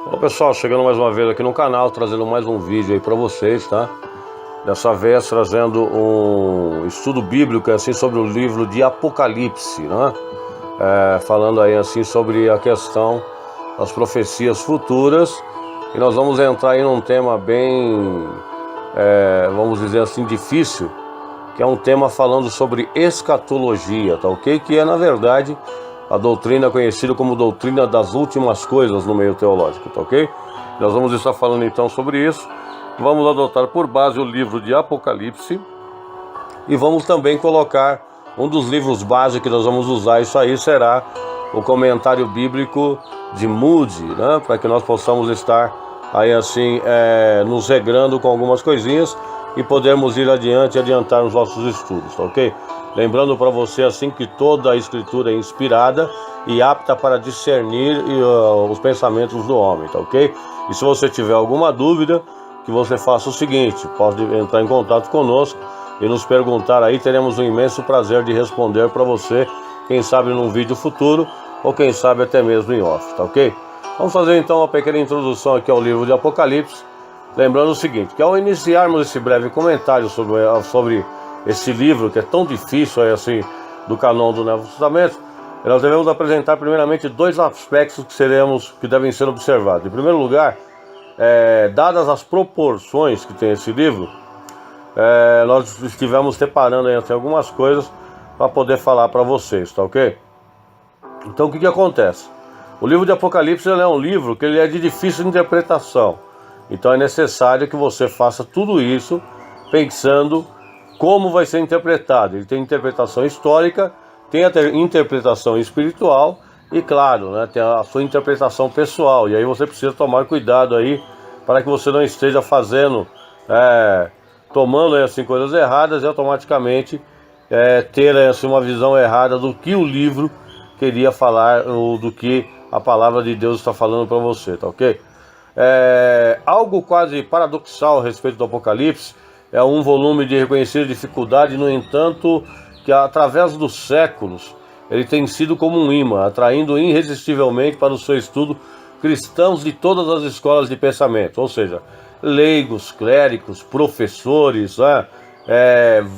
Olá pessoal, chegando mais uma vez aqui no canal, trazendo mais um vídeo aí para vocês, tá? Dessa vez trazendo um estudo bíblico assim sobre o livro de Apocalipse, né? Falando aí assim sobre a questão das profecias futuras, e nós vamos entrar aí num tema bem, vamos dizer assim, difícil, que é um tema falando sobre escatologia, tá ok? Que é na verdade a doutrina conhecida como doutrina das últimas coisas no meio teológico, tá ok? Nós vamos estar falando então sobre isso. Vamos adotar por base o livro de Apocalipse e vamos também colocar um dos livros básicos que nós vamos usar. Isso aí será o comentário bíblico de Moody, né? Para que nós possamos estar aí assim nos regrando com algumas coisinhas e podermos ir adiante e adiantar os nossos estudos, tá ok? Lembrando para você assim que toda a escritura é inspirada e apta para discernir os pensamentos do homem, tá ok? E se você tiver alguma dúvida, que você faça o seguinte: pode entrar em contato conosco e nos perguntar aí, teremos um imenso prazer de responder para você, quem sabe num vídeo futuro ou quem sabe até mesmo em off, tá ok? Vamos fazer então uma pequena introdução aqui ao livro de Apocalipse, lembrando o seguinte, que ao iniciarmos esse breve comentário sobre esse livro que é tão difícil aí, assim, do canon do Novo Testamento, nós devemos apresentar primeiramente dois aspectos que devem ser observados. Em primeiro lugar, dadas as proporções que tem esse livro, nós estivemos separando aí assim, algumas coisas para poder falar para vocês, tá ok? Então o que acontece? O livro de Apocalipse é um livro que ele é de difícil interpretação. Então é necessário que você faça tudo isso pensando como vai ser interpretado. Ele tem interpretação histórica, tem a interpretação espiritual e, claro, né, tem a sua interpretação pessoal. E aí você precisa tomar cuidado aí para que você não esteja tomando assim, coisas erradas e automaticamente ter assim, uma visão errada do que o livro queria falar ou do que a palavra de Deus está falando para você, tá ok? Algo quase paradoxal a respeito do Apocalipse é um volume de reconhecida dificuldade, no entanto, que através dos séculos ele tem sido como um imã, atraindo irresistivelmente para o seu estudo cristãos de todas as escolas de pensamento, ou seja, leigos, clérigos, professores,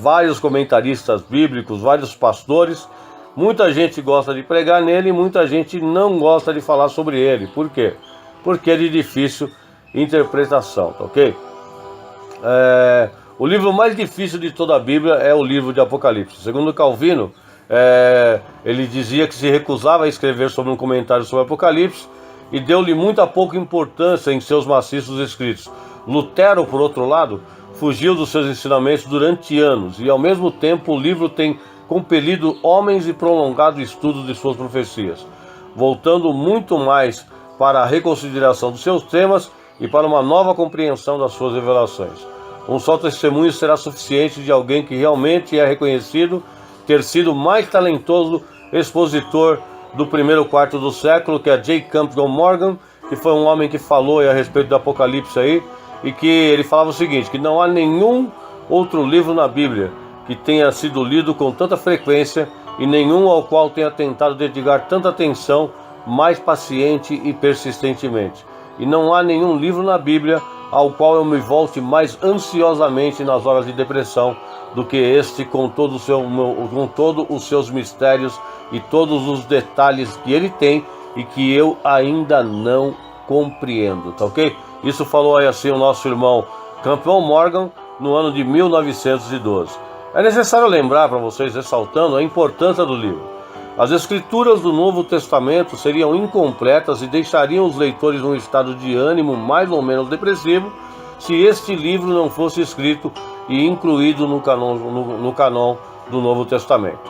vários comentaristas bíblicos, vários pastores. Muita gente gosta de pregar nele e muita gente não gosta de falar sobre ele. Por quê? Porque é de difícil interpretação, tá ok? O livro mais difícil de toda a Bíblia é o livro de Apocalipse. Segundo Calvino, ele dizia que se recusava a escrever sobre um comentário sobre Apocalipse e deu-lhe muita pouca importância em seus maciços escritos. Lutero, por outro lado, fugiu dos seus ensinamentos durante anos e, ao mesmo tempo, o livro tem compelido homens e prolongado o estudo de suas profecias, voltando muito mais para a reconsideração dos seus temas e para uma nova compreensão das suas revelações. Um só testemunho será suficiente de alguém que realmente é reconhecido ter sido o mais talentoso expositor do primeiro quarto do século, que é J. Campbell Morgan, que foi um homem que falou a respeito do Apocalipse aí, e que ele falava o seguinte, que não há nenhum outro livro na Bíblia que tenha sido lido com tanta frequência e nenhum ao qual tenha tentado dedicar tanta atenção mais paciente e persistentemente. E não há nenhum livro na Bíblia ao qual eu me volte mais ansiosamente nas horas de depressão do que este, com todos os seus mistérios e todos os detalhes que ele tem e que eu ainda não compreendo, tá ok? Isso falou aí assim o nosso irmão Campbell Morgan no ano de 1912. É necessário lembrar para vocês, ressaltando a importância do livro. As escrituras do Novo Testamento seriam incompletas e deixariam os leitores num estado de ânimo mais ou menos depressivo se este livro não fosse escrito e incluído no canon do Novo Testamento.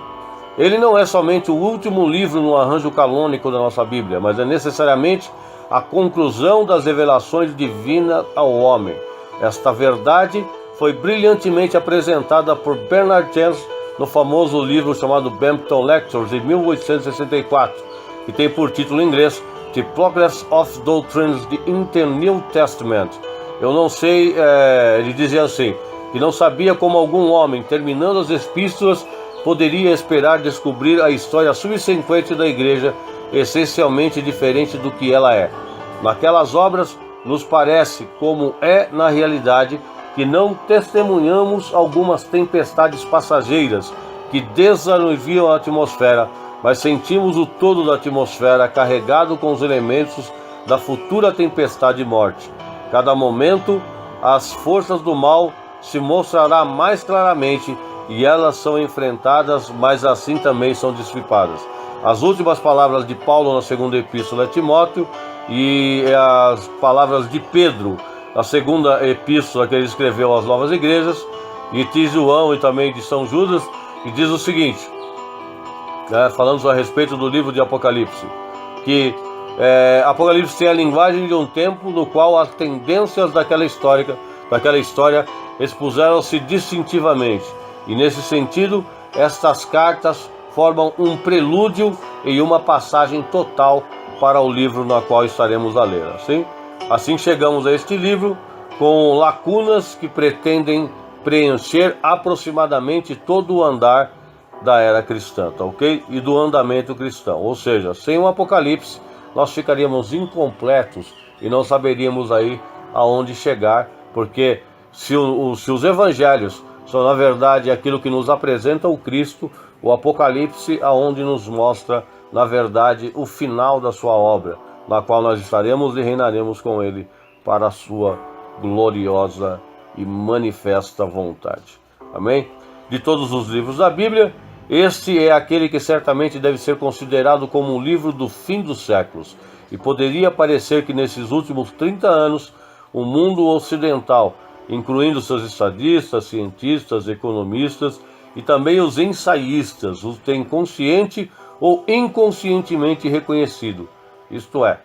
Ele não é somente o último livro no arranjo canônico da nossa Bíblia, mas é necessariamente a conclusão das revelações divinas ao homem. Esta verdade foi brilhantemente apresentada por Bernard James no famoso livro chamado Bampton Lectures, de 1864, que tem por título em inglês The Progress of Doctrines in the New Testament. Eu não sei, ele dizia assim, que não sabia como algum homem, terminando as epístolas, poderia esperar descobrir a história subsequente da igreja, essencialmente diferente do que ela é. Naquelas obras, nos parece, como é na realidade, que não testemunhamos algumas tempestades passageiras que desanuviam a atmosfera, mas sentimos o todo da atmosfera carregado com os elementos da futura tempestade e morte. Cada momento, as forças do mal se mostrará mais claramente e elas são enfrentadas, mas assim também são dissipadas. As últimas palavras de Paulo na segunda epístola a Timóteo e as palavras de Pedro na segunda epístola que ele escreveu às novas igrejas, e de João e também de São Judas, e diz o seguinte, falando a respeito do livro de Apocalipse, que Apocalipse tem a linguagem de um tempo no qual as tendências daquela história expuseram-se distintivamente, e nesse sentido, estas cartas formam um prelúdio e uma passagem total para o livro na qual estaremos a ler. Assim chegamos a este livro com lacunas que pretendem preencher aproximadamente todo o andar da era cristã, tá ok? E do andamento cristão. Ou seja, sem o Apocalipse, nós ficaríamos incompletos e não saberíamos aí aonde chegar, porque se os evangelhos são, na verdade, aquilo que nos apresenta o Cristo, o Apocalipse aonde nos mostra, na verdade, o final da sua obra, na qual nós estaremos e reinaremos com ele para a sua gloriosa e manifesta vontade. Amém? De todos os livros da Bíblia, este é aquele que certamente deve ser considerado como um livro do fim dos séculos, e poderia parecer que nesses últimos 30 anos, o mundo ocidental, incluindo seus estadistas, cientistas, economistas e também os ensaístas, os tem consciente ou inconscientemente reconhecido, isto é,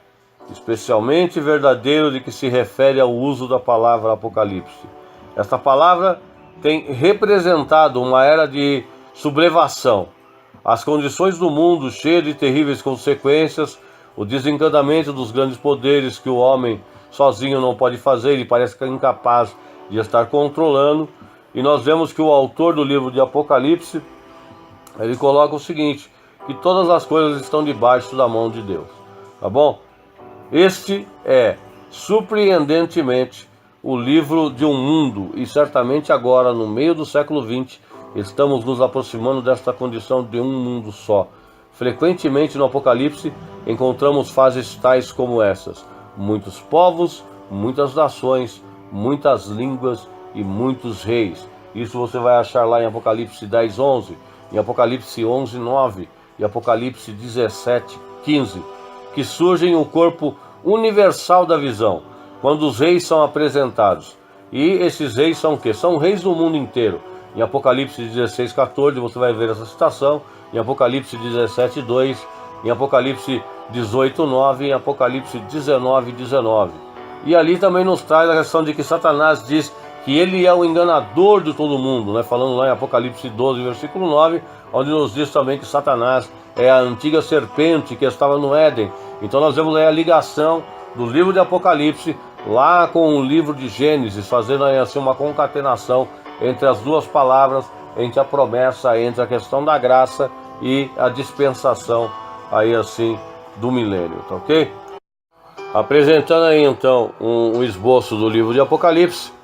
especialmente verdadeiro de que se refere ao uso da palavra Apocalipse. Esta palavra tem representado uma era de sublevação, as condições do mundo cheia de terríveis consequências, o desencantamento dos grandes poderes que o homem sozinho não pode fazer, ele parece que é incapaz de estar controlando, e nós vemos que o autor do livro de Apocalipse, ele coloca o seguinte, que todas as coisas estão debaixo da mão de Deus, tá bom? Este é, surpreendentemente, o livro de um mundo, e certamente agora, no meio do século XX, estamos nos aproximando desta condição de um mundo só. Frequentemente no Apocalipse, encontramos fases tais como essas, muitos povos, muitas nações, muitas línguas e muitos reis. Isso você vai achar lá em Apocalipse 10:11, em Apocalipse 11:9 e Apocalipse 17:15, que surgem o corpo universal da visão, quando os reis são apresentados. E esses reis são o quê? São reis do mundo inteiro. Em Apocalipse 16:14 você vai ver essa citação, em Apocalipse 17:2, em Apocalipse 18:9 e em Apocalipse 19:19. E ali também nos traz a questão de que Satanás diz que ele é o enganador de todo mundo, né? Falando lá em Apocalipse 12, versículo 9, onde nos diz também que Satanás é a antiga serpente que estava no Éden. Então nós vemos aí a ligação do livro de Apocalipse lá com o livro de Gênesis, fazendo aí assim uma concatenação entre as duas palavras, entre a promessa, entre a questão da graça e a dispensação aí assim do milênio, tá ok? Apresentando aí então um esboço do livro de Apocalipse,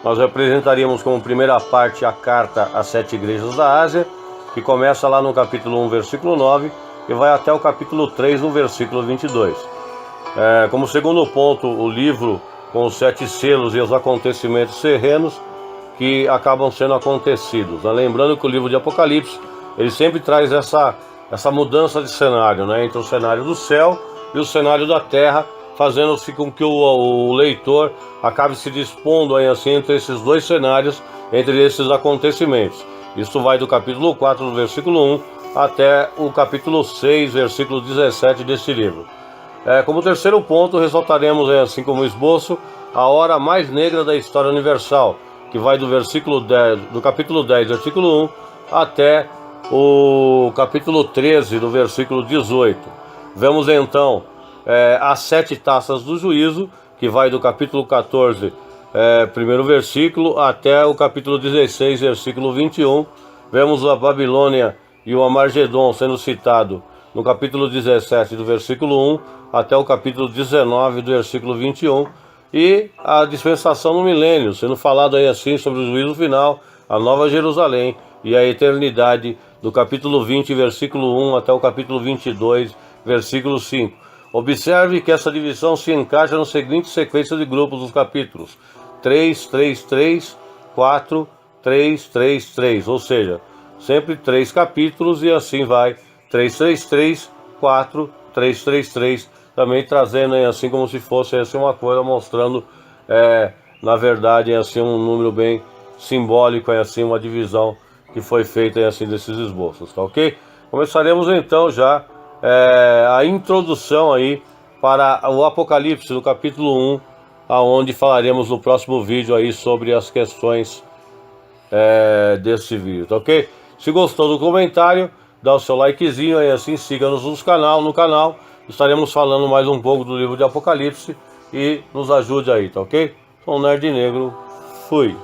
nós apresentaríamos como primeira parte a carta às 7 igrejas da Ásia, que começa lá no capítulo 1, versículo 9, e vai até o capítulo 3, no versículo 22. Como segundo ponto, o livro com os 7 selos e os acontecimentos terrenos que acabam sendo acontecidos. Lembrando que o livro de Apocalipse, ele sempre traz essa mudança de cenário, né, entre o cenário do céu e o cenário da terra, fazendo-se com que o leitor acabe se dispondo aí assim entre esses dois cenários, entre esses acontecimentos. Isso vai do capítulo 4, do versículo 1, até o capítulo 6, versículo 17 desse livro. Como terceiro ponto, ressaltaremos, assim como esboço, a hora mais negra da história universal, que vai do versículo 10, do capítulo 10, versículo 1, até o capítulo 13, do versículo 18. Vemos então as 7 taças do juízo, que vai do capítulo 14, primeiro versículo, até o capítulo 16, versículo 21. Vemos a Babilônia e o Amargedon sendo citado no capítulo 17, do versículo 1 até o capítulo 19 do versículo 21, e a dispensação no milênio, sendo falado aí assim sobre o juízo final, a Nova Jerusalém e a eternidade, do capítulo 20, versículo 1 até o capítulo 22, versículo 5. Observe que essa divisão se encaixa na seguinte sequência de grupos dos capítulos: 3, 3, 3, 4, 3, 3, 3, ou seja, sempre 3 capítulos e assim vai, 3, 3, 3, 4, 3, 3, 3, também trazendo aí assim como se fosse assim uma coisa mostrando, na verdade, assim um número bem simbólico, assim uma divisão que foi feita assim desses esboços, tá ok? Começaremos então já a introdução aí para o Apocalipse, no capítulo 1, aonde falaremos no próximo vídeo aí sobre as questões desse vídeo, tá ok? Se gostou do comentário, dá o seu likezinho aí, assim, siga-nos no canal, estaremos falando mais um pouco do livro de Apocalipse e nos ajude aí, tá ok? Sou um Nerd Negro, fui!